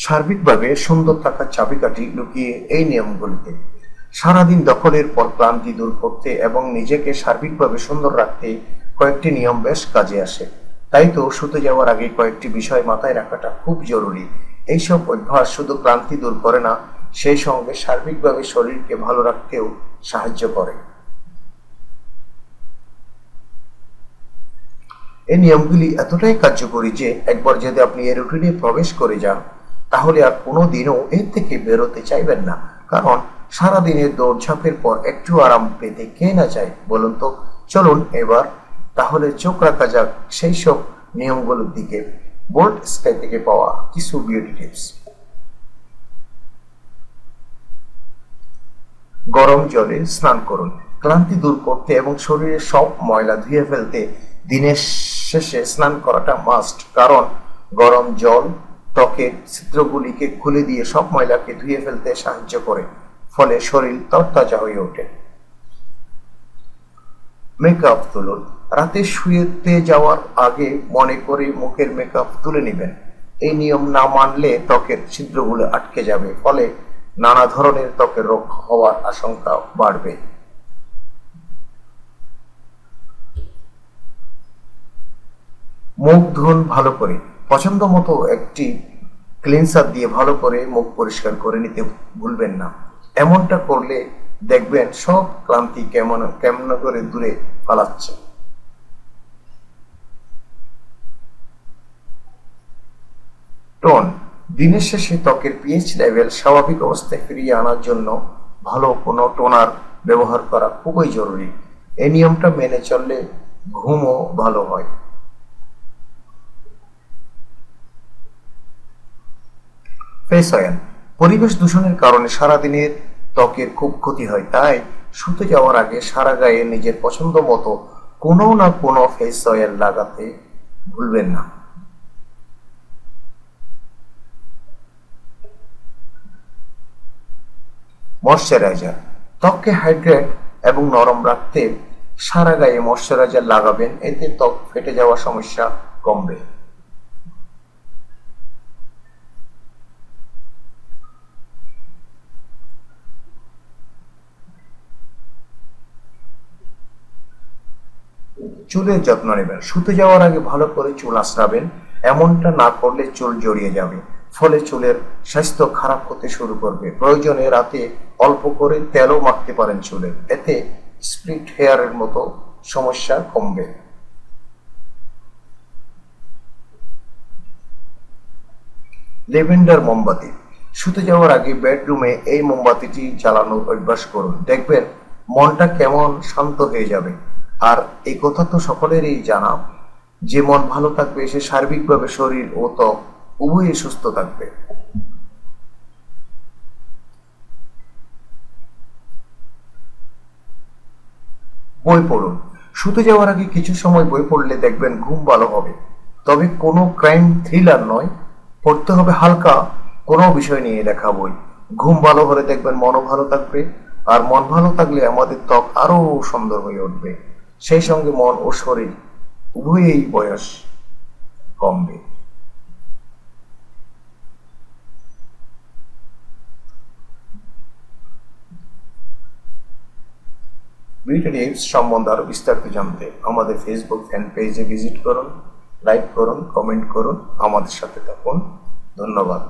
সার্বিকভাবে সুন্দর থাকার চাবিকাঠি লুকিয়ে এই নিয়মগুলিতে। সারাদিন দখলের পর ক্লান্তি দূর করতে এবং নিজেকে সার্বিকভাবে সুন্দর রাখতে কয়েকটি নিয়ম বেশ কাজে আসে। তাই তো শুতে যাওয়ার আগে কয়েকটি বিষয় মাথায় রাখাটা খুব জরুরি। এইসব অভ্যাস শুধু ক্লান্তি দূর করে না, সেই সঙ্গে সার্বিকভাবে শরীরকে ভালো রাখতেও সাহায্য করে। এই নিয়মগুলি এতটাই কার্যকরী যে একবার যদি আপনি এই রুটিনে প্রবেশ করে যান, তাহলে আর কোনো দিনও এর থেকে বেরোতে চাইবেন না। কারণ সারাদিনের দৌড়ঝাঁপের পর একটু আরাম পেতে কে না চায় বলুন তো? চলুন এবার তাহলে চোখ রাখা যাক সেই সব নিয়মগুলোর দিকে। বোল্ড স্কাই থেকে পাওয়া কিছু বিউটি টিপস। গরম জলে স্নান করুন। ক্লান্তি দূর করতে এবং শরীরের সব ময়লা ধুয়ে ফেলতে দিনের শেষে স্নান করাটা মাস্ট। কারণ গরম জল ত্বকের ছিদ্রগুলিকে খুলে দিয়ে সব ময়লাকে ধুয়ে ফেলতে সাহায্য করে, ফলে শরীর তরতাজা হয়ে ওঠে। মেকআপ তুলুন। রাতে শুয়েতে যাওয়ার আগে মনে করে মুখের মেকআপ তুলে নেবেন। এই নিয়ম না মানলে ত্বকের ছিদ্রগুলো আটকে যাবে, ফলে নানা ধরনের ত্বকের রোগ হওয়ার আশঙ্কা বাড়বে। মুখ ধুন ভালো করে। পছন্দ মতো একটি ক্লিনসার দিয়ে ভালো করে মুখ পরিষ্কার করে নিতে ভুলবেন না। এমনটা করলে দেখবেন সব ক্লান্তি কেমন কেমন করে দূরে পালাচ্ছে। টোন। দিনের শেষে ত্বকের পিএইচ লেভেল স্বাভাবিক অবস্থায় ফিরিয়ে আনার জন্য ভালো কোনো টোনার ব্যবহার করা খুবই জরুরি। এই নিয়মটা মেনে চললে ঘুমও ভালো হয়। Face oil. পরিবেশ দূষণের কারণে সারাদিনের ত্বকের খুব ক্ষতি হয়, তাই শুতে যাওয়ার আগে সারা গায়ে নিজের পছন্দ মতো কোনো না কোনো ফেস অয়েল লাগাতে ভুলবেন না। ময়শ্চারাইজার। ত্বককে হাইড্রেট এবং নরম রাখতে সারা গায়ে ময়শ্চারাইজার লাগাবেন, এতে ত্বক ফেটে যাওয়ার সমস্যা কমবে। চুলের যত্ন নেবেন। শুতে যাওয়ার আগে ভালো করে চুল আঁচড়াবেন। এমনটা না করলে চুল জড়িয়ে যাবে, ফলে চুলের স্বাস্থ্য খারাপ হতে শুরু করবে। প্রয়োজনে রাতে অল্প করে তেলও মাখতে পারেন চুলে, এতে স্প্লিট হেয়ারের মতো সমস্যা কমবে। লেভেন্ডার মোমবাতি। শুতে যাওয়ার আগে বেডরুমে এই মোমবাতিটি জ্বালানোর অভ্যাস করুন, দেখবেন মনটা কেমন শান্ত হয়ে যাবে। আর এই কথা তো সকলেরই জানা, যে মন ভালো থাকবে সে সার্বিকভাবে শরীর ও ত্বক উভয়ই সুস্থ থাকবে। বই পড়ুন। শুতে যাওয়ার আগে কিছু সময় বই পড়লে দেখবেন ঘুম ভালো হবে। তবে কোনো ক্রাইম থ্রিলার নয়, পড়তে হবে হালকা কোনো বিষয় নিয়ে লেখা বই। ঘুম ভালো হলে দেখবেন মনও ভালো থাকবে, আর মন ভালো থাকলে আমাদের ত্বক আরো সুন্দর হয়ে উঠবে। সেই সঙ্গে মন ও শরীর উভয়েই বয়স কমবে। বিউটি টিপস সম্বন্ধে আরো বিস্তারিত জানতে আমাদের ফেসবুক ফ্যান পেজে ভিজিট করুন, লাইক করুন, কমেন্ট করুন, আমাদের সাথে থাকুন। ধন্যবাদ।